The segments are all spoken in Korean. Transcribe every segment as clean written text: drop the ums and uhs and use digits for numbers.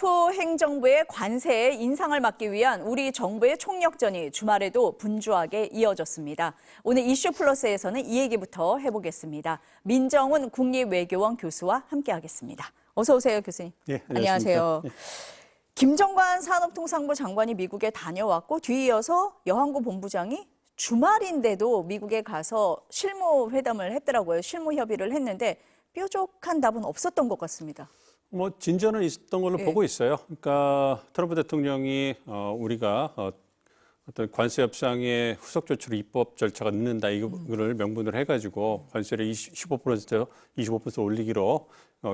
트럼프 행정부의 관세 인상을 막기 위한 우리 정부의 총력전이 주말에도 분주하게 이어졌습니다. 오늘 이슈 플러스에서는 이 얘기부터 해보겠습니다. 민정훈 국립외교원 교수와 함께하겠습니다. 어서 오세요, 교수님. 예, 안녕하세요. 예. 김정관 산업통상부 장관이 미국에 다녀왔고 뒤이어서 여한구 본부장이 주말인데도 미국에 가서 실무회담을 했더라고요. 실무 협의를 했는데 뾰족한 답은 없었던 것 같습니다. 진전은 있었던 걸로 보고 있어요. 그러니까 트럼프 대통령이 우리가 어떤 관세 협상의 후속 조치로 입법 절차가 늦는다 이거를 명분으로 해가지고 관세를 15% 25% 올리기로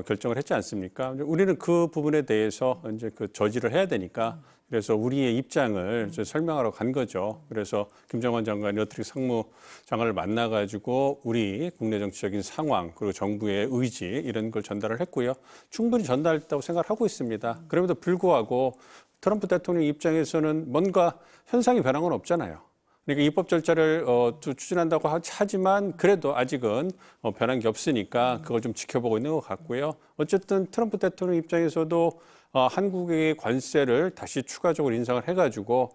결정을 했지 않습니까? 우리는 그 부분에 대해서 이제 그 저지를 해야 되니까 그래서 우리의 입장을 설명하러 간 거죠. 그래서 김정관 장관이 어떻게 상무장관을 만나가지고 우리 국내 정치적인 상황 그리고 정부의 의지 이런 걸 전달을 했고요. 충분히 전달했다고 생각을 하고 있습니다. 그럼에도 불구하고 트럼프 대통령 입장에서는 뭔가 현상이 변한 건 없잖아요. 그러니까 입법 절차를 추진한다고 하지만 그래도 아직은 변한 게 없으니까 그걸 좀 지켜보고 있는 것 같고요. 어쨌든 트럼프 대통령 입장에서도 한국의 관세를 다시 추가적으로 인상을 해가지고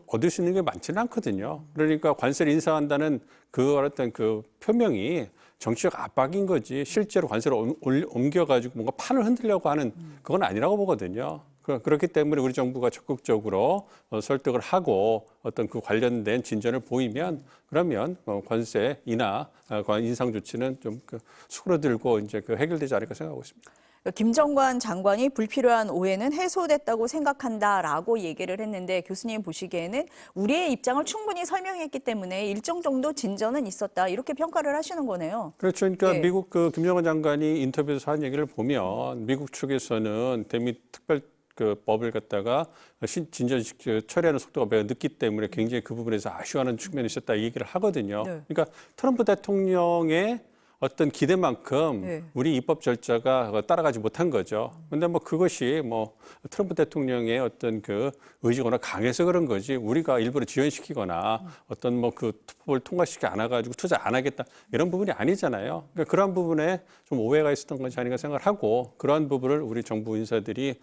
얻을 수 있는 게 많지는 않거든요. 그러니까 관세를 인상한다는 그 어떤 그 표명이 정치적 압박인 거지 실제로 관세를 옮겨가지고 뭔가 판을 흔들려고 하는 그건 아니라고 보거든요. 그렇기 때문에 우리 정부가 적극적으로 설득을 하고 어떤 그 관련된 진전을 보이면 그러면 관세 인하, 인상 조치는 좀 수그러들고 이제 해결되지 않을까 생각하고 있습니다. 김정관 장관이 불필요한 오해는 해소됐다고 생각한다라고 얘기를 했는데 교수님 보시기에는 우리의 입장을 충분히 설명했기 때문에 일정 정도 진전은 있었다 이렇게 평가를 하시는 거네요. 그렇죠. 그러니까 미국 김정관 장관이 인터뷰에서 한 얘기를 보면 미국 측에서는 대미 특별 법을 갖다가 진전 처리하는 속도가 매우 늦기 때문에 굉장히 그 부분에서 아쉬워하는 측면이 있었다 이 얘기를 하거든요. 네. 그러니까 트럼프 대통령의 어떤 기대만큼 우리 입법 절차가 따라가지 못한 거죠. 그런데 그것이 트럼프 대통령의 어떤 그 의지거나 강해서 그런 거지 우리가 일부러 지연시키거나 어떤 그 법을 통과시키지 않아가지고 투자 안 하겠다 이런 부분이 아니잖아요. 그러니까 그런 부분에 좀 오해가 있었던 것이 아닌가 생각을 하고 그러한 부분을 우리 정부 인사들이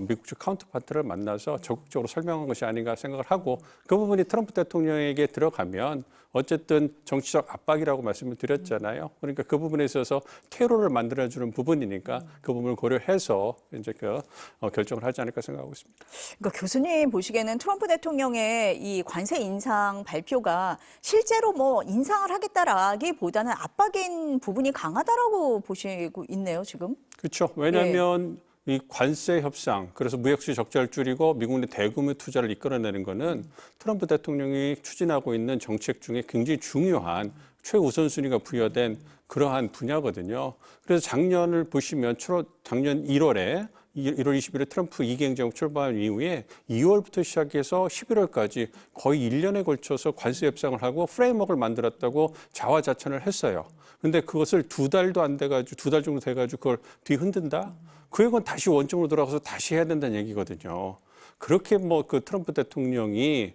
미국 측 카운터파트를 만나서 적극적으로 설명한 것이 아닌가 생각을 하고 그 부분이 트럼프 대통령에게 들어가면 어쨌든 정치적 압박이라고 말씀을 드렸잖아요. 그러니까 그 부분에 있어서 퇴로를 만들어주는 부분이니까 그 부분을 고려해서 이제 결정을 하지 않을까 생각하고 있습니다. 그러니까 교수님 보시기에는 트럼프 대통령의 이 관세 인상 발표가 실제로 인상을 하겠다라기보다는 압박인 부분이 강하다라고 보시고 있네요, 지금. 그렇죠. 왜냐하면 이 관세 협상, 그래서 무역수지 적자를 줄이고 미국 내 대규모 투자를 이끌어내는 거는 트럼프 대통령이 추진하고 있는 정책 중에 굉장히 중요한 최우선순위가 부여된 그러한 분야거든요. 그래서 작년을 보시면 작년 1월 20일에 트럼프 2기 행정부 출범한 이후에 2월부터 시작해서 11월까지 거의 1년에 걸쳐서 관세 협상을 하고 프레임워크를 만들었다고 자화자찬을 했어요. 근데 그것을 2달도 안 돼가지고 2달 정도 돼가지고 그걸 뒤흔든다? 그건 다시 원점으로 돌아가서 다시 해야 된다는 얘기거든요. 그렇게 그 트럼프 대통령이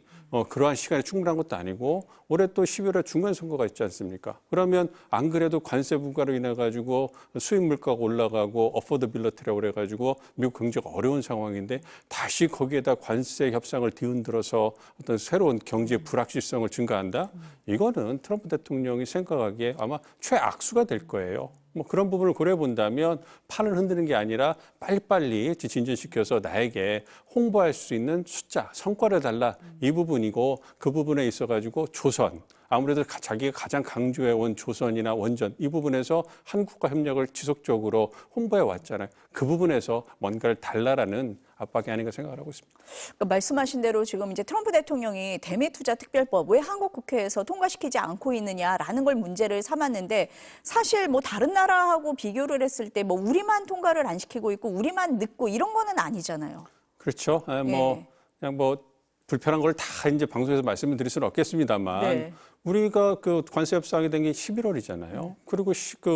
그러한 시간이 충분한 것도 아니고 올해 또 11월 중간 선거가 있지 않습니까? 그러면 안 그래도 관세 부과로 인해 가지고 수입 물가가 올라가고 어포더빌리티라고 그래 가지고 미국 경제가 어려운 상황인데 다시 거기에다 관세 협상을 뒤흔들어서 어떤 새로운 경제 불확실성을 증가한다? 이거는 트럼프 대통령이 생각하기에 아마 최악수가 될 거예요. 그런 부분을 고려해 본다면 판을 흔드는 게 아니라 빨리빨리 진전시켜서 나에게 홍보할 수 있는 숫자, 성과를 달라 이 부분이고 그 부분에 있어가지고 조선, 아무래도 자기가 가장 강조해온 조선이나 원전 이 부분에서 한국과 협력을 지속적으로 홍보해 왔잖아요. 그 부분에서 뭔가를 달라라는 압박이 아닌가 생각을 하고 있습니다. 그러니까 말씀하신 대로 지금 이제 트럼프 대통령이 대미투자특별법 왜 한국 국회에서 통과시키지 않고 있느냐라는 걸 문제를 삼았는데 사실 다른 나라하고 비교를 했을 때 우리만 통과를 안 시키고 있고 우리만 늦고 이런 거는 아니잖아요. 그렇죠. 그냥 불편한 걸 다 이제 방송에서 말씀을 드릴 수는 없겠습니다만 우리가 그 관세 협상이 된 게 11월이잖아요. 그리고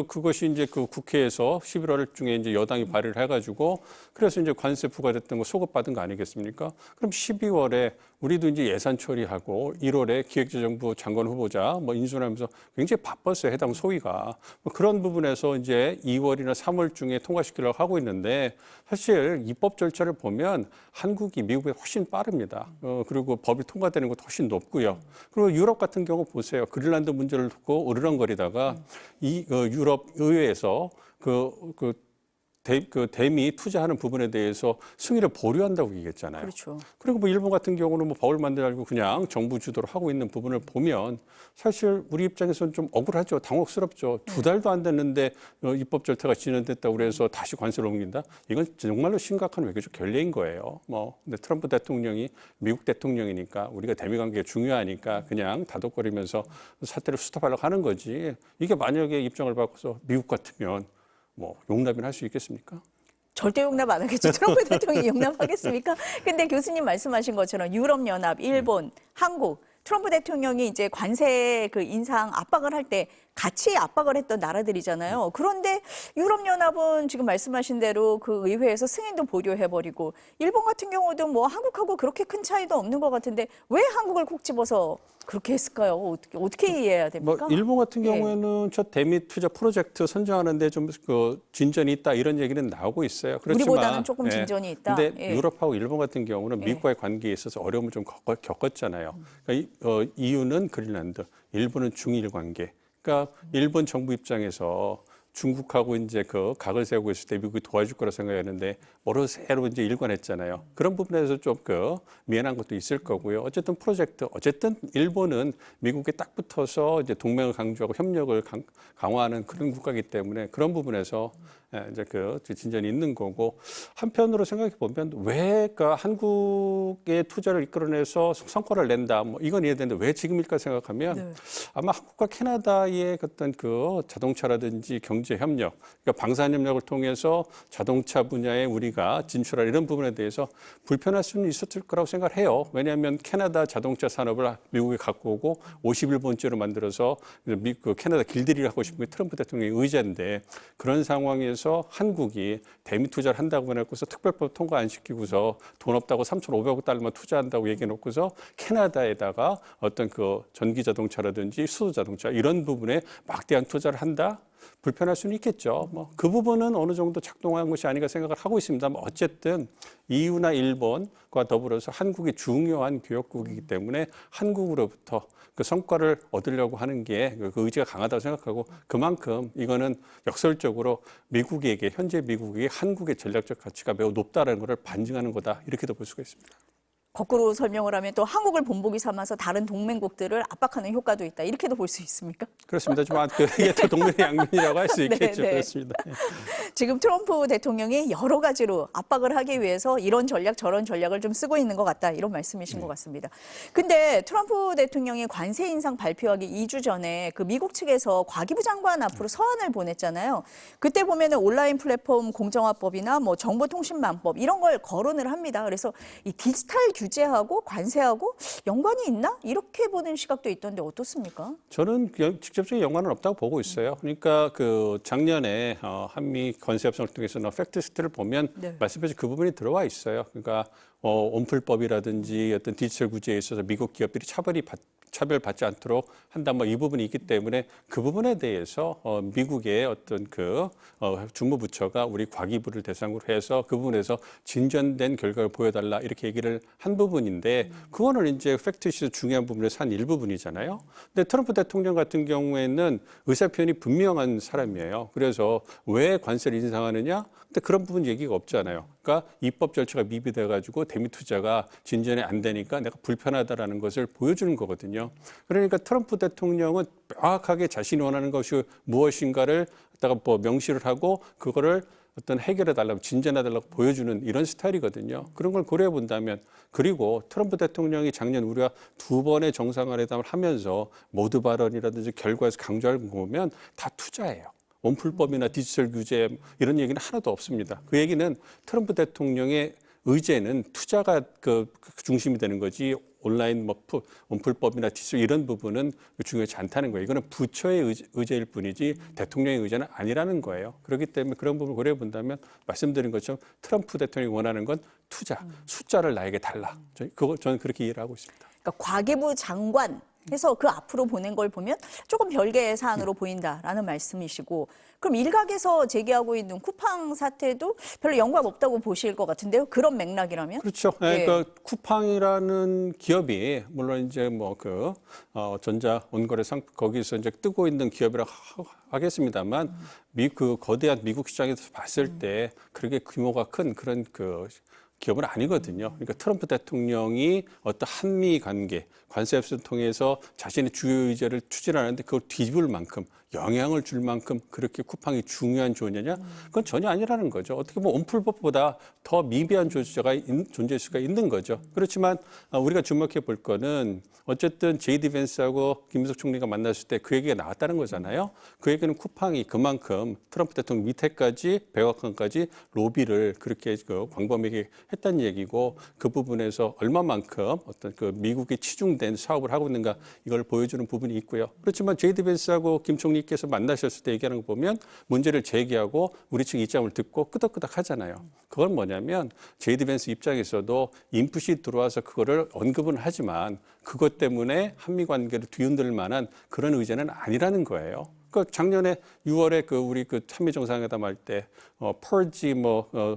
그것이 이제 그 국회에서 11월 중에 이제 여당이 발의를 해가지고 그래서 이제 관세 부과됐던 거 소급받은 거 아니겠습니까? 그럼 12월에 우리도 이제 예산 처리하고 1월에 기획재정부 장관 후보자 뭐 인수하면서 굉장히 바빴어요. 해당 소위가. 뭐 그런 부분에서 이제 2월이나 3월 중에 통과시키려고 하고 있는데 사실 입법 절차를 보면 한국이 미국보다 훨씬 빠릅니다. 그리고 법이 통과되는 것도 훨씬 높고요. 그리고 유럽 같은 경우 보세요. 그린란드 문제를 두고 으르렁거리다가 유럽 의회에서 대미 투자하는 부분에 대해서 승인을 보류한다고 얘기했잖아요. 그렇죠. 그리고 뭐 일본 같은 경우는 뭐 법을 만들고 그냥 정부 주도로 하고 있는 부분을 보면 사실 우리 입장에서는 좀 억울하죠. 당혹스럽죠. 2달도 안 됐는데 입법 절차가 진행됐다고 그래서 다시 관세를 옮긴다? 이건 정말로 심각한 외교적 결례인 거예요. 뭐 근데 트럼프 대통령이 미국 대통령이니까 우리가 대미 관계가 중요하니까 그냥 다독거리면서 사태를 스톱하려고 하는 거지. 이게 만약에 입장을 바꿔서 미국 같으면 뭐 용납이나 할 수 있겠습니까? 절대 용납 안 하겠죠. 트럼프 대통령이 용납하겠습니까? 근데 교수님 말씀하신 것처럼 유럽연합, 일본, 한국, 트럼프 대통령이 이제 관세 그 인상 압박을 할 때 같이 압박을 했던 나라들이잖아요. 그런데 유럽연합은 지금 말씀하신 대로 그 의회에서 승인도 보류해버리고 일본 같은 경우도 뭐 한국하고 그렇게 큰 차이도 없는 것 같은데 왜 한국을 콕 집어서 그렇게 했을까요? 어떻게 이해해야 됩니까? 뭐 일본 같은 예. 경우에는 첫 대미 투자 프로젝트 선정하는데 좀 그 진전이 있다 이런 얘기는 나오고 있어요. 그렇지만 우리보다는 조금 진전이 있다. 근데 예. 유럽하고 일본 같은 경우는 예. 미국과의 관계에 있어서 어려움을 좀 겪었잖아요. 그러니까 EU는 그린란드, 일본은 중일 관계. 그러니까 일본 정부 입장에서 중국하고 이제 그 각을 세우고 있을 때 미국이 도와줄 거라 생각했는데 어느새로 이제 일관했잖아요. 그런 부분에서 좀 미안한 것도 있을 거고요. 어쨌든 어쨌든 일본은 미국에 딱 붙어서 이제 동맹을 강조하고 협력을 강화하는 그런 국가이기 때문에 그런 부분에서 이제 진전이 있는 거고 한편으로 생각해 보면 왜 한국의 투자를 이끌어내서 성과를 낸다 뭐 이건 이해되는데 왜 지금일까 생각하면 네. 아마 한국과 캐나다의 어떤 자동차라든지 경제 협력, 그러니까 방산 협력을 통해서 자동차 분야에 우리가 진출할 이런 부분에 대해서 불편할 수는 있었을 거라고 생각을 해요. 왜냐하면 캐나다 자동차 산업을 미국에 갖고 오고 51번째로 만들어서 캐나다 길들이를 하고 싶은 게 트럼프 대통령의 의제인데 그런 상황에서 한국이 대미 투자를 한다고 해놓고서 특별법 통과 안 시키고서 돈 없다고 3,500억 달러만 투자한다고 얘기해놓고서 캐나다에다가 어떤 전기 자동차라든지 수소 자동차 이런 부분에 막대한 투자를 한다? 불편할 수는 있겠죠. 뭐 그 부분은 어느 정도 작동한 것이 아닌가 생각을 하고 있습니다만 어쨌든 EU나 일본과 더불어서 한국이 중요한 교역국이기 때문에 한국으로부터 그 성과를 얻으려고 하는 게 그 의지가 강하다고 생각하고 그만큼 이거는 역설적으로 현재 미국에게 한국의 전략적 가치가 매우 높다는 것을 반증하는 거다 이렇게도 볼 수가 있습니다. 거꾸로 설명을 하면 또 한국을 본보기 삼아서 다른 동맹국들을 압박하는 효과도 있다. 이렇게도 볼 수 있습니까? 그렇습니다. 좀 이게 또 동맹의 양면이라고 할 수 있겠죠. 네, 네. 그렇습니다. 지금 트럼프 대통령이 여러 가지로 압박을 하기 위해서 이런 전략 저런 전략을 좀 쓰고 있는 것 같다. 이런 말씀이신 것 같습니다. 근데 트럼프 대통령이 관세 인상 발표하기 2주 전에 그 미국 측에서 과기부 장관 앞으로 서한을 보냈잖아요. 그때 보면은 온라인 플랫폼 공정화법이나 뭐 정보통신망법 이런 걸 거론을 합니다. 그래서 이 디지털 규제하고 관세하고 연관이 있나? 이렇게 보는 시각도 있던데 어떻습니까? 저는 직접적인 연관은 없다고 보고 있어요. 그러니까 작년에 한미 관세 협상을 통해서 팩트시트를 보면 네. 말씀하신 그 부분이 들어와 있어요. 그러니까 온풀법이라든지 어떤 디지털 규제에 있어서 미국 기업들이 차별받지 않도록 한다 뭐 이 부분이 있기 때문에 그 부분에 대해서 미국의 어떤 주무부처가 우리 과기부를 대상으로 해서 그 부분에서 진전된 결과를 보여달라 이렇게 얘기를 한 부분인데 그거는 이제 팩트시트 중요한 부분에서 한 일부분이잖아요. 근데 트럼프 대통령 같은 경우에는 의사표현이 분명한 사람이에요. 그래서 왜 관세를 인상하느냐? 근데 그런 부분 얘기가 없잖아요. 그러니까 입법 절차가 미비돼가지고 대미 투자가 진전이 안 되니까 내가 불편하다라는 것을 보여주는 거거든요. 그러니까 트럼프 대통령은 명확하게 자신이 원하는 것이 무엇인가를 갖다가 명시를 하고 그거를 어떤 해결해 달라고 진전해 달라고 보여주는 이런 스타일이거든요. 그런 걸 고려해 본다면 그리고 트럼프 대통령이 작년 우리가 2번의 정상회담을 하면서 모두 발언이라든지 결과에서 강조하는 거 보면 다 투자예요. 온풀법이나 디지털 규제 이런 얘기는 하나도 없습니다. 그 얘기는 트럼프 대통령의 의제는 투자가 그 중심이 되는 거지 온라인 뭐 온풀법이나 디지털 이런 부분은 중요하지 않다는 거예요. 이거는 부처의 의제일 뿐이지 대통령의 의제는 아니라는 거예요. 그렇기 때문에 그런 부분을 고려해 본다면 말씀드린 것처럼 트럼프 대통령이 원하는 건 투자, 숫자를 나에게 달라. 저는 그렇게 이해를 하고 있습니다. 그러니까 과기부 장관 해서 그 앞으로 보낸 걸 보면 조금 별개의 사안으로 보인다라는 말씀이시고, 그럼 일각에서 제기하고 있는 쿠팡 사태도 별로 연관 없다고 보실 것 같은데요. 그런 맥락이라면? 그렇죠. 네, 그러니까 쿠팡이라는 기업이 물론 이제 뭐 그 전자 원거래 상 거기서 이제 뜨고 있는 기업이라 하겠습니다만 그 거대한 미국 시장에서 봤을 때 그렇게 규모가 큰 그런 그 기업은 아니거든요. 그러니까 트럼프 대통령이 어떤 한미 관계, 관세 협상을 통해서 자신의 주요 의제를 추진하는데 그걸 뒤집을 만큼 영향을 줄 만큼 그렇게 쿠팡이 중요한 존재냐? 그건 전혀 아니라는 거죠. 어떻게 보면 온풀법보다 더 미비한 존재일 수가 있는 거죠. 그렇지만 우리가 주목해 볼 거는 어쨌든 제이디 벤스하고 김문석 총리가 만났을 때 그 얘기가 나왔다는 거잖아요. 그 얘기는 쿠팡이 그만큼 트럼프 대통령 밑에까지 백악관까지 로비를 그렇게 광범위하게 했다는 얘기고, 그 부분에서 얼마만큼 어떤 그 미국이 치중된 사업을 하고 있는가 이걸 보여주는 부분이 있고요. 그렇지만 제이디 벤스하고 김 총리께서 만나셨을 때 얘기하는 거 보면 문제를 제기하고 우리 측 입장을 듣고 끄덕끄덕 하잖아요. 그건 뭐냐면 제이디 벤스 입장에서도 인풋이 들어와서 그거를 언급은 하지만 그것 때문에 한미 관계를 뒤흔들 만한 그런 의제는 아니라는 거예요. 그 작년에 6월에 우리 한미 정상회담 할 때 펄지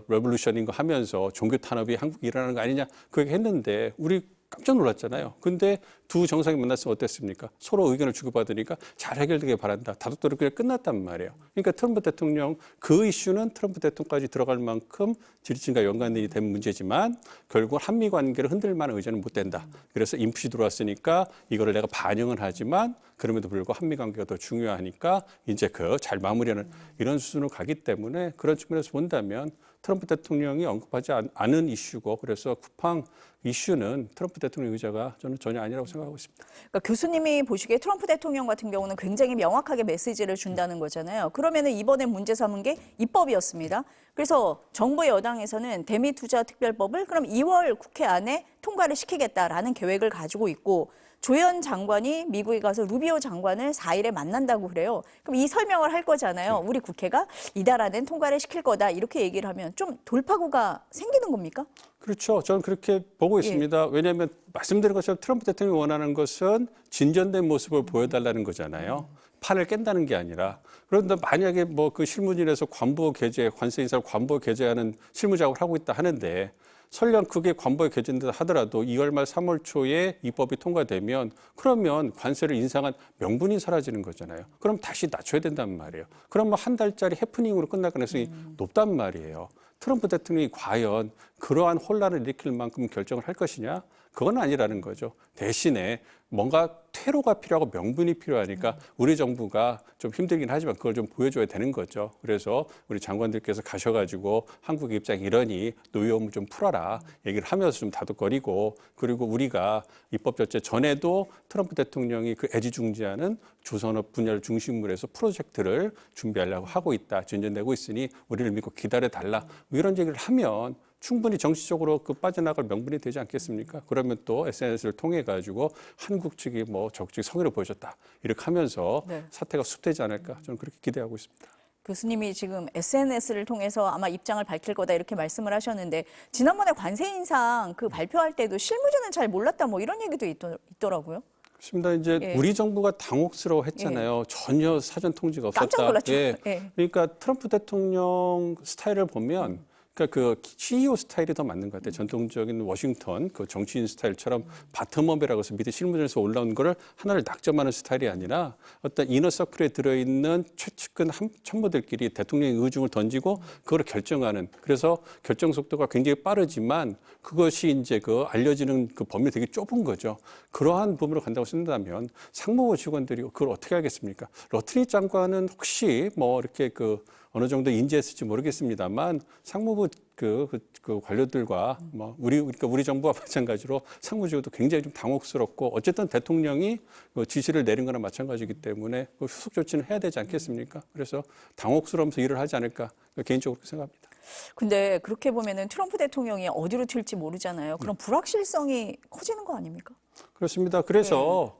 레볼루션인 거 하면서 종교 탄압이 한국에 일어나는 거 아니냐 그 얘기 했는데 우리 깜짝 놀랐잖아요. 근데 두 정상이 만났으면 어땠습니까? 서로 의견을 주고받으니까 잘 해결되길 바란다. 다독다독 그냥 끝났단 말이에요. 그러니까 트럼프 대통령 그 이슈는 트럼프 대통령까지 들어갈 만큼 지리친과 연관이 된 문제지만 결국 한미 관계를 흔들 만한 의제는 못 된다. 그래서 인풋이 들어왔으니까 이거를 내가 반영을 하지만 그럼에도 불구하고 한미 관계가 더 중요하니까 이제 잘 마무리하는 이런 수준으로 가기 때문에 그런 측면에서 본다면 트럼프 대통령이 언급하지 않은 이슈고, 그래서 쿠팡 이슈는 트럼프 대통령 의제가 저는 전혀 아니라고 생각하고 있습니다. 그러니까 교수님이 보시기에 트럼프 대통령 같은 경우는 굉장히 명확하게 메시지를 준다는 거잖아요. 그러면은 이번에 문제 삼은 게 입법이었습니다. 그래서 정부 여당에서는 대미 투자 특별법을 그럼 2월 국회 안에 통과를 시키겠다라는 계획을 가지고 있고, 조현 장관이 미국에 가서 루비오 장관을 4일에 만난다고 그래요. 그럼 이 설명을 할 거잖아요. 우리 국회가 이달 안엔 통과를 시킬 거다 이렇게 얘기를 하면 좀 돌파구가 생기는 겁니까? 그렇죠. 저는 그렇게 보고 있습니다. 왜냐하면 말씀드린 것처럼 트럼프 대통령이 원하는 것은 진전된 모습을 보여달라는 거잖아요. 판을 깬다는 게 아니라. 그런데 만약에 그 실무진에서 관부 게재, 관세 인사를 관부 게재하는 실무 작업을 하고 있다 하는데 설령 그게 관부에 게재된다 하더라도 2월 말 3월 초에 입법이 통과되면 그러면 관세를 인상한 명분이 사라지는 거잖아요. 그럼 다시 낮춰야 된단 말이에요. 그럼 한 달짜리 해프닝으로 끝날 가능성이 높단 말이에요. 트럼프 대통령이 과연 그러한 혼란을 일으킬 만큼 결정을 할 것이냐? 그건 아니라는 거죠. 대신에 뭔가 퇴로가 필요하고 명분이 필요하니까 우리 정부가 좀 힘들긴 하지만 그걸 좀 보여줘야 되는 거죠. 그래서 우리 장관들께서 가셔가지고 한국의 입장이 이러니 노여움을 좀 풀어라 얘기를 하면서 좀 다독거리고, 그리고 우리가 입법 절차 전에도 트럼프 대통령이 그 애지중지하는 조선업 분야를 중심으로 해서 프로젝트를 준비하려고 하고 있다. 진전되고 있으니 우리를 믿고 기다려달라. 이런 얘기를 하면 충분히 정치적으로 빠져나갈 명분이 되지 않겠습니까? 그러면 또 SNS를 통해 가지고 한국 측이 적극적 성의를 보여줬다 이렇게 하면서 사태가 수습되지 않을까 저는 그렇게 기대하고 있습니다. 교수님이 지금 SNS를 통해서 아마 입장을 밝힐 거다 이렇게 말씀을 하셨는데, 지난번에 관세 인상 발표할 때도 실무진은 잘 몰랐다 이런 얘기도 있더라고요. 그렇습니다. 이제 우리 정부가 당혹스러워했잖아요. 전혀 사전 통지가 없었다. 깜짝 놀랐죠. 그러니까 트럼프 대통령 스타일을 보면 그러니까 CEO 스타일이 더 맞는 것 같아요. 전통적인 워싱턴 정치인 스타일처럼 바텀업이라고 해서 밑에 실무진에서 올라온 거를 하나를 낙점하는 스타일이 아니라 어떤 이너서클에 들어있는 최측근 참모들끼리 대통령의 의중을 던지고 그걸 결정하는, 그래서 결정 속도가 굉장히 빠르지만 그것이 이제 알려지는 범위 되게 좁은 거죠. 그러한 부분으로 간다고 쓴다면 상무부 직원들이 그걸 어떻게 하겠습니까? 러트니 장관은 혹시 이렇게 어느 정도 인지했을지 모르겠습니다만 상무부 관료들과 우리 정부와 마찬가지로 상무직도 굉장히 좀 당혹스럽고, 어쨌든 대통령이 지시를 내린 거나 마찬가지이기 때문에 후속 조치는 해야 되지 않겠습니까? 그래서 당혹스러우면서 일을 하지 않을까 개인적으로 생각합니다. 근데 그렇게 보면은 트럼프 대통령이 어디로 튈지 모르잖아요. 그럼 불확실성이 커지는 거 아닙니까? 그렇습니다. 그래서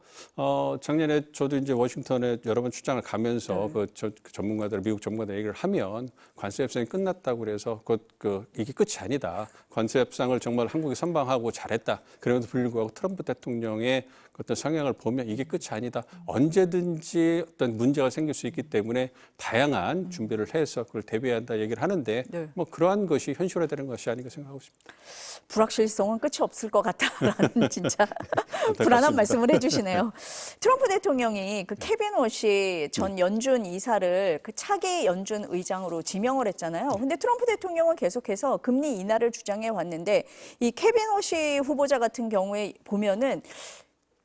작년에 저도 이제 워싱턴에 여러 번 출장을 가면서 그 전문가들, 미국 전문가들 얘기를 하면 관세 협상이 끝났다고 그래서 이게 끝이 아니다. 관세 협상을 정말 한국이 선방하고 잘했다. 그럼에도 불구하고 트럼프 대통령의 어떤 성향을 보면 이게 끝이 아니다. 언제든지 어떤 문제가 생길 수 있기 때문에 다양한 준비를 해서 그걸 대비해야 한다 얘기를 하는데 네. 뭐 그러한 것이 현실화되는 것이 아닌가 생각하고 있습니다. 불확실성은 끝이 없을 것 같다라는 진짜 불안한 말씀을 해주시네요. 트럼프 대통령이 그 케빈 워시 전 연준 이사를 그 차기 연준 의장으로 지명을 했잖아요. 근데 트럼프 대통령은 계속해서 금리 인하를 주장해 왔는데 이 케빈 워시 후보자 같은 경우에 보면은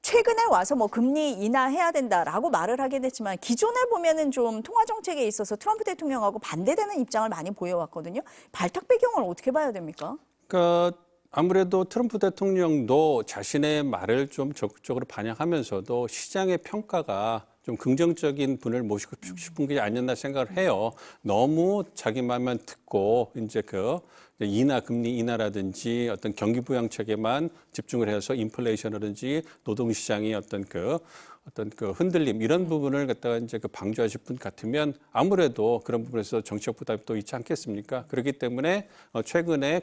최근에 와서 뭐 금리 인하해야 된다라고 말을 하긴 했지만 기존에 보면은 좀 통화 정책에 있어서 트럼프 대통령하고 반대되는 입장을 많이 보여왔거든요. 발탁 배경을 어떻게 봐야 됩니까? 그러니까 아무래도 트럼프 대통령도 자신의 말을 좀 적극적으로 반영하면서도 시장의 평가가 좀 긍정적인 분을 모시고 싶은 게 아니었나 생각을 해요. 너무 자기 말만 듣고 이제 금리 인하라든지 어떤 경기 부양책에만 집중을 해서 인플레이션이라든지 노동시장이 어떤 흔들림 이런 부분을 갖다가 이제 방조하실 분 같으면 아무래도 그런 부분에서 정치적 부담이 또 있지 않겠습니까? 그렇기 때문에 최근에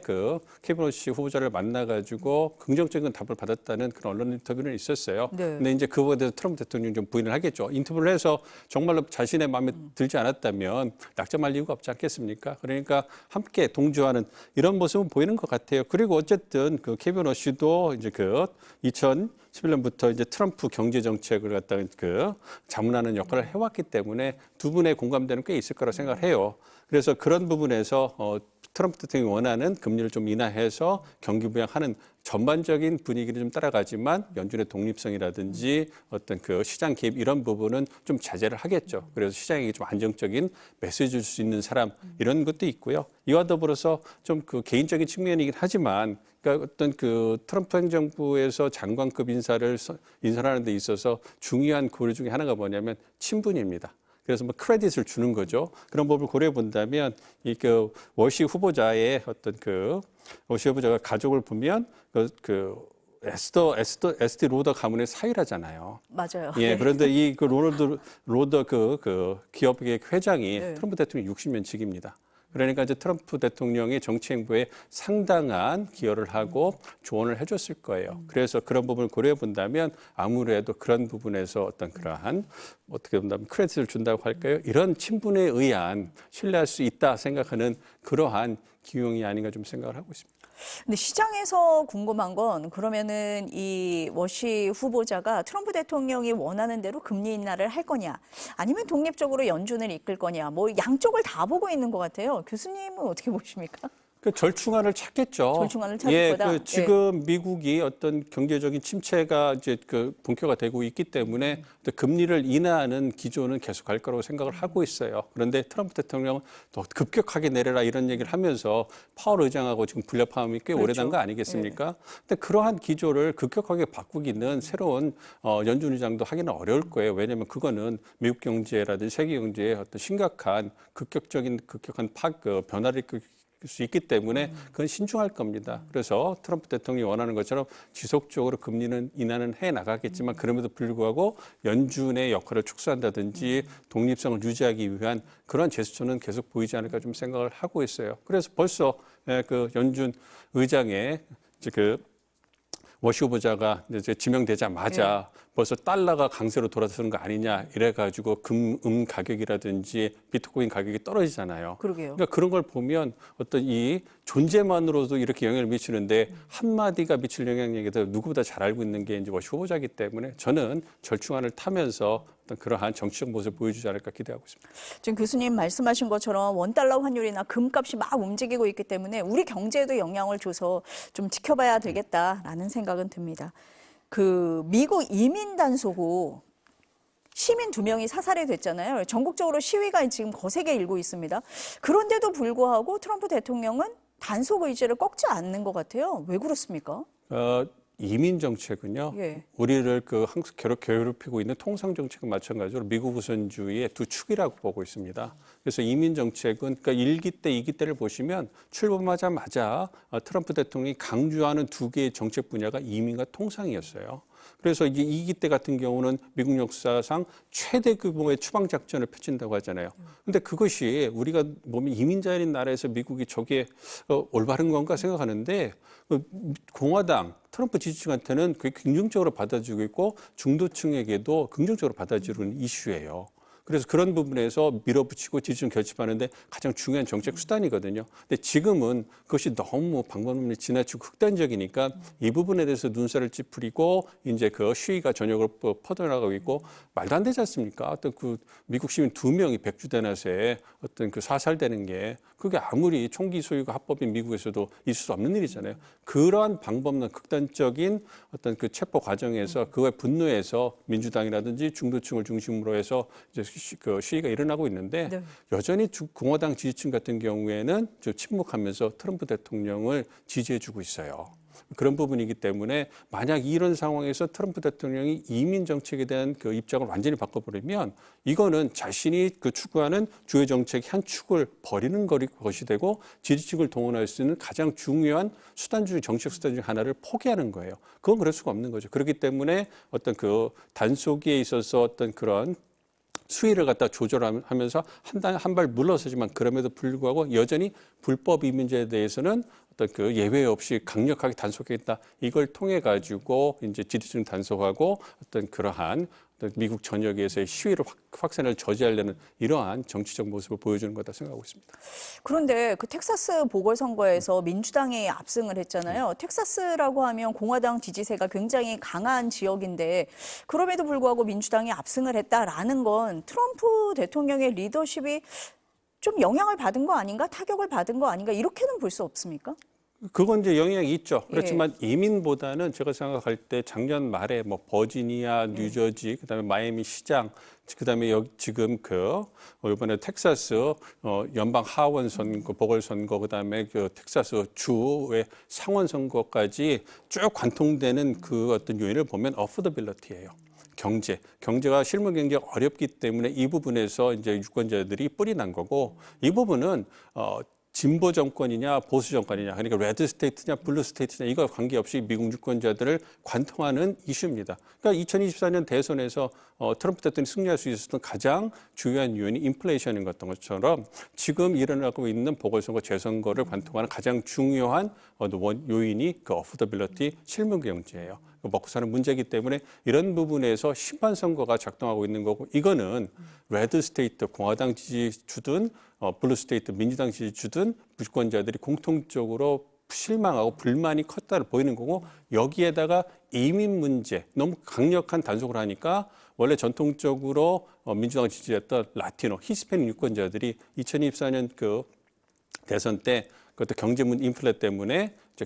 케빈 워시 후보자를 만나가지고 긍정적인 답을 받았다는 그런 언론 인터뷰는 있었어요. 네. 근데 이제 그거에 대해서 트럼프 대통령이 좀 부인을 하겠죠. 인터뷰를 해서 정말로 자신의 마음에 들지 않았다면 낙점할 이유가 없지 않겠습니까? 그러니까 함께 동조하는 이런 모습은 보이는 것 같아요. 그리고 어쨌든 케빈 워시도 이제 2011년부터 이제 트럼프 경제 정책을 갖다가 자문하는 역할을 해왔기 때문에 두 분의 공감대는 꽤 있을 거라 생각을 해요. 그래서 그런 부분에서 트럼프 대통령이 원하는 금리를 좀 인하해서 경기 부양하는 전반적인 분위기를 좀 따라가지만 연준의 독립성이라든지 어떤 시장 개입 이런 부분은 좀 자제를 하겠죠. 그래서 시장에게 좀 안정적인 메시지 줄 수 있는 사람 이런 것도 있고요. 이와 더불어서 좀 개인적인 측면이긴 하지만 그러니까 어떤 트럼프 행정부에서 장관급 인사를 인선하는 데 있어서 중요한 고려 중에 하나가 뭐냐면 친분입니다. 그래서 크레딧을 주는 거죠. 그런 법을 고려해 본다면 워시 후보자의 어떤 워시 후보자가 가족을 보면 에스티 로더 가문의 사위라잖아요. 맞아요. 예, 그런데 이 로널드 로더 기업의 회장이 네. 트럼프 대통령 60년 직입니다. 그러니까 이제 트럼프 대통령의 정치 행보에 상당한 기여를 하고 조언을 해줬을 거예요. 그래서 그런 부분을 고려해 본다면 아무래도 그런 부분에서 어떤 그러한 어떻게 본다면 크레딧을 준다고 할까요? 이런 친분에 의한 신뢰할 수 있다 생각하는 그러한 기용이 아닌가 좀 생각을 하고 있습니다. 근데 시장에서 궁금한 건 그러면은 이 워시 후보자가 트럼프 대통령이 원하는 대로 금리 인하를 할 거냐, 아니면 독립적으로 연준을 이끌 거냐, 뭐 양쪽을 다 보고 있는 것 같아요. 교수님은 어떻게 보십니까? 절충안을 찾겠죠. 절충안을 찾을 거다. 지금 미국이 어떤 경제적인 침체가 이제 본격화 되고 있기 때문에 금리를 인하하는 기조는 계속 갈 거라고 생각을 하고 있어요. 그런데 트럼프 대통령은 더 급격하게 내려라 이런 얘기를 하면서 파월 의장하고 지금 불협화음이 꽤 오래된 거 아니겠습니까? 근데 그러한 기조를 급격하게 바꾸기는 새로운 연준 의장도 하기는 어려울 거예요. 왜냐하면 그거는 미국 경제라든지 세계 경제에 어떤 심각한 급격한 변화를 수 있기 때문에 그건 신중할 겁니다. 그래서 트럼프 대통령이 원하는 것처럼 지속적으로 금리는 인하는 해 나가겠지만 그럼에도 불구하고 연준의 역할을 축소한다든지 독립성을 유지하기 위한 그런 제스처는 계속 보이지 않을까 좀 생각을 하고 있어요. 그래서 벌써 연준 의장의 워시 후보자가 이제 지명되자마자 벌써 달러가 강세로 돌아서는 거 아니냐 이래가지고 금 가격이라든지 비트코인 가격이 떨어지잖아요. 그러게요. 그러니까 그런 걸 보면 어떤 이 존재만으로도 이렇게 영향을 미치는데 한마디가 미칠 영향력에 대해서 누구보다 잘 알고 있는 게 이제 워시 후보자이기 때문에 저는 절충안을 타면서 어떤 그러한 정치적 모습을 보여주지 않을까 기대하고 있습니다. 지금 교수님 말씀하신 것처럼 원달러 환율이나 금값이 막 움직이고 있기 때문에 우리 경제에도 영향을 줘서 좀 지켜봐야 되겠다라는 생각은 듭니다. 미국 이민 단속후 시민 2명이 사살이 됐잖아요. 전국적으로 시위가 지금 거세게 일고 있습니다. 그런데도 불구하고 트럼프 대통령은 단속 의지를 꺾지 않는 것 같아요. 왜 그렇습니까? 이민 정책은요, 예. 우리를 항상 괴롭히고 있는 통상 정책은 마찬가지로 미국 우선주의의 두 축이라고 보고 있습니다. 그래서 이민 정책은 그러니까 1기 때, 2기 때를 보시면 출범하자마자 트럼프 대통령이 강조하는 두 개의 정책 분야가 이민과 통상이었어요. 그래서 이제 2기 때 같은 경우는 미국 역사상 최대 규모의 추방 작전을 펼친다고 하잖아요. 근데 그것이 우리가 보면 이민자인 나라에서 미국이 저게 올바른 건가 생각하는데 공화당 트럼프 지지층한테는 그게 긍정적으로 받아주고 있고 중도층에게도 긍정적으로 받아주는 이슈예요. 그래서 그런 부분에서 밀어붙이고 지지층 결집하는데 가장 중요한 정책 수단이거든요. 근데 지금은 그것이 너무 방법론이 지나치고 극단적이니까 이 부분에 대해서 눈살을 찌푸리고 이제 그 시위가 전역으로 퍼져나가고 있고 말도 안 되지 않습니까? 어떤 미국 시민 2명이 백주대낮에 어떤 사살되는 게 그게 아무리 총기 소유가 합법인 미국에서도 있을 수 없는 일이잖아요. 그러한 방법론 극단적인 어떤 체포 과정에서 그거에 분노해서 민주당이라든지 중도층을 중심으로 해서 이제 시위가 일어나고 있는데 네. 여전히 공화당 지지층 같은 경우에는 침묵하면서 트럼프 대통령을 지지해주고 있어요. 그런 부분이기 때문에 만약 이런 상황에서 트럼프 대통령이 이민 정책에 대한 입장을 완전히 바꿔버리면 이거는 자신이 추구하는 주요 정책 한 축을 버리는 것이 되고 지지층을 동원할 수 있는 가장 중요한 수단 중 정책 수단 중 하나를 포기하는 거예요. 그건 그럴 수가 없는 거죠. 그렇기 때문에 어떤 단속에 있어서 어떤 그런 수위를 갖다 조절하면서 한 발 물러서지만 그럼에도 불구하고 여전히 불법 이민자에 대해서는 어떤 예외 없이 강력하게 단속하겠다. 이걸 통해 가지고 이제 지지층 단속하고 어떤 그러한 미국 전역에서의 시위를 확산을 저지하려는 이러한 정치적 모습을 보여주는 거다 생각하고 있습니다. 그런데 텍사스 보궐선거에서 민주당이 압승을 했잖아요. 텍사스라고 하면 공화당 지지세가 굉장히 강한 지역인데 그럼에도 불구하고 민주당이 압승을 했다라는 건 트럼프 대통령의 리더십이 좀 영향을 받은 거 아닌가? 타격을 받은 거 아닌가? 이렇게는 볼 수 없습니까? 그건 이제 영향이 있죠. 그렇지만 이민보다는 제가 생각할 때 작년 말에 버지니아, 뉴저지, 그다음에 마이애미 시장, 그다음에 여기 지금 이번에 텍사스 연방 하원 선거, 보궐선거, 그다음에 텍사스 주의 상원 선거까지 쭉 관통되는 어떤 요인을 보면 어포더빌리티예요. 경제가 실물 경제가 어렵기 때문에 이 부분에서 이제 유권자들이 뿔이 난 거고 이 부분은 진보 정권이냐 보수 정권이냐 그러니까 레드 스테이트냐 블루 스테이트냐 이거 관계없이 미국 유권자들을 관통하는 이슈입니다. 그러니까 2024년 대선에서 트럼프 대통령이 승리할 수 있었던 가장 중요한 요인이 인플레이션인 것처럼 지금 일어나고 있는 보궐선거 재선거를 관통하는 가장 중요한 요인이 어포더빌리티 실물 경제예요. 먹고 사는 문제이기 때문에 이런 부분에서 심판 선거가 작동하고 있는 거고 이거는 레드 스테이트 공화당 지지주든 블루 스테이트 민주당 지지주든 유권자들이 공통적으로 실망하고 불만이 컸다를 보이는 거고 여기에다가 이민 문제 너무 강력한 단속을 하니까 원래 전통적으로 민주당 지지했던 라티노 히스패닉 유권자들이 2024년 대선 때 그것도 경제 인플레 때문에 이제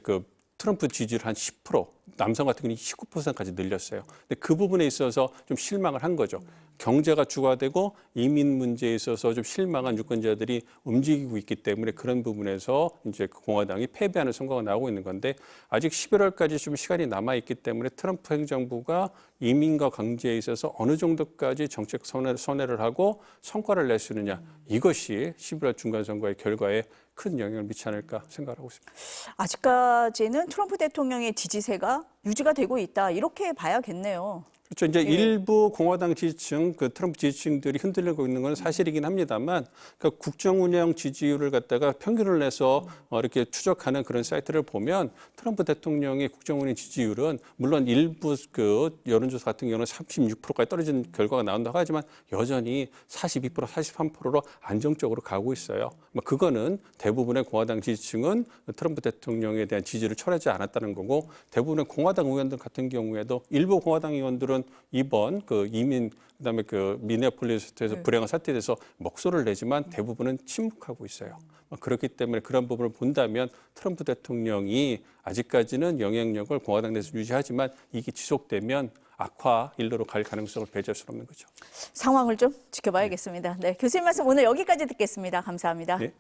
트럼프 지지율 한 10%, 남성 같은 경우는 19%까지 늘렸어요. 근데 그 부분에 있어서 좀 실망을 한 거죠. 경제가 주가 되고 이민 문제에 있어서 좀 실망한 유권자들이 움직이고 있기 때문에 그런 부분에서 이제 공화당이 패배하는 선거가 나오고 있는 건데 아직 11월까지 좀 시간이 남아 있기 때문에 트럼프 행정부가 이민과 강제에 있어서 어느 정도까지 정책 선회를 하고 성과를 낼 수 있느냐 이것이 11월 중간 선거의 결과에 큰 영향을 미치지 않을까 생각하고 있습니다. 아직까지는 트럼프 대통령의 지지세가 유지가 되고 있다. 이렇게 봐야겠네요. 그렇죠. 이제 일부 공화당 지지층, 트럼프 지지층들이 흔들리고 있는 건 사실이긴 합니다만, 그러니까 국정 운영 지지율을 갖다가 평균을 내서 이렇게 추적하는 그런 사이트를 보면 트럼프 대통령의 국정 운영 지지율은 물론 일부 여론조사 같은 경우는 36%까지 떨어진 결과가 나온다고 하지만 여전히 42%, 43%로 안정적으로 가고 있어요. 그거는 대부분의 공화당 지지층은 트럼프 대통령에 대한 지지를 철회하지 않았다는 거고 대부분의 공화당 의원들 같은 경우에도 일부 공화당 의원들은 이번 이민 그다음에 미네아폴리스에서 불행한 사태에 대해서 목소리를 내지만 대부분은 침묵하고 있어요. 그렇기 때문에 그런 부분을 본다면 트럼프 대통령이 아직까지는 영향력을 공화당 내에서 유지하지만 이게 지속되면 악화 일로로 갈 가능성을 배제할 수는 없는 거죠. 상황을 좀 지켜봐야겠습니다. 네, 교수님 말씀 오늘 여기까지 듣겠습니다. 감사합니다. 네.